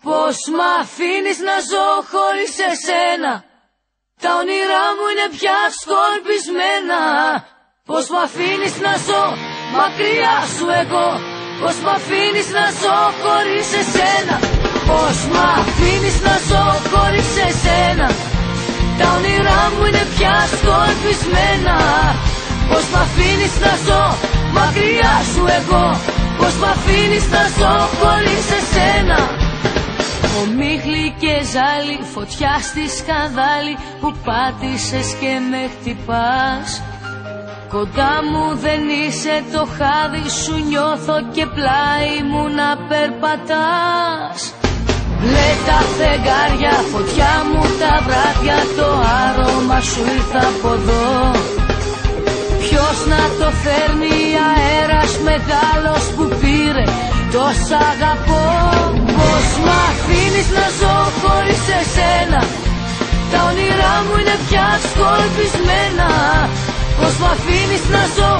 Πώς μ' αφήνεις να ζω χωρίς εσένα, τα όνειρά μου είναι πια σκορπισμένα. Πώς μ' αφήνεις να ζω μακριά σου εγώ, πώς μ' αφήνεις να ζω χωρίς εσένα. Πώς μ' αφήνεις να ζω χωρίς εσένα, τα όνειρά μου είναι πια σκορπισμένα. Πώς μ' αφήνεις να ζω μακριά σου εγώ, πώς μ' αφήνεις να ζω χωρίς εσένα. Ομίχλη και ζάλι, φωτιά στη σκανδάλη που πάτησες και με χτυπάς. Κοντά μου δεν είσαι, το χάδι σου νιώθω και πλάι μου να περπατάς. Μπλε τα φεγγάρια, φωτιά μου τα βράδια, το άρωμα σου ήρθα από εδώ. Ποιος να το φέρνει, αέρας μεγάλος που πήρε τόσα αγαπώ. Πώς μ' αφήνεις να ζω χωρίς εσένα, τα όνειρά μου είναι πια σκορπισμένα. Πώς μ' αφήνεις να ζω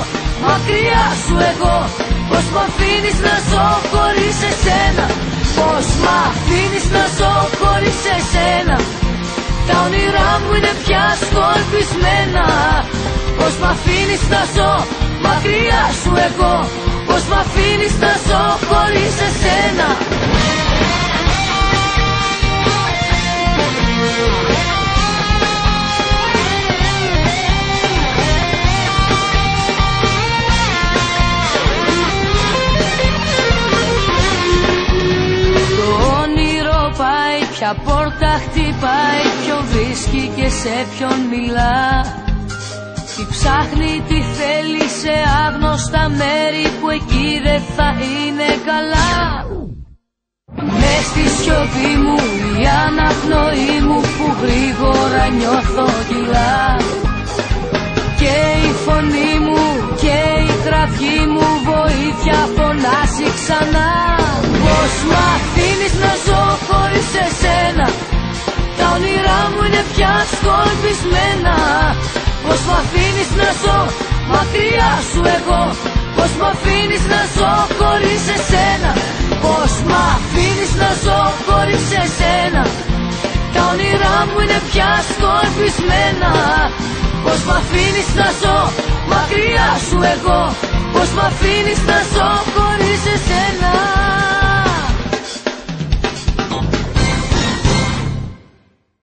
μακριά σου εγώ, πώς μ' αφήνεις να ζω χωρίς εσένα. Πώς μ' αφήνεις να ζω χωρίς εσένα, τα όνειρά μου είναι πια σκορπισμένα. Πώς μ' αφήνεις να ζω μακριά σου εγώ, πώς μ' αφήνεις να ζω χωρίς εσένα. Ποια πόρτα χτυπάει, ποιον βρίσκει και σε ποιον μιλά. Τι ψάχνει, τι θέλει σε άγνωστα μέρη που εκεί δεν θα είναι καλά. Μες στη σιωπή μου, η αναπνοή μου που γρήγορα νιώθω κιλά. Και η φωνή μου και η κραυγή μου βοήθεια φωνάζει ξανά. Πώς μ' αφήνεις να ζω χωρίς εσένα, τα όνειρά μου είναι πια σκορπισμένα. Πώς μ' αφήνεις να ζω μακριά σου εγώ, πώς μ' αφήνεις να ζω χωρίς εσένα. Πώς μ' αφήνεις να ζω χωρίς εσένα, τα όνειρά μου είναι πια σκορπισμένα. Πώς μ' αφήνεις να ζω μακριά σου εγώ, πώς μ' αφήνεις να ζω χωρίς εσένα.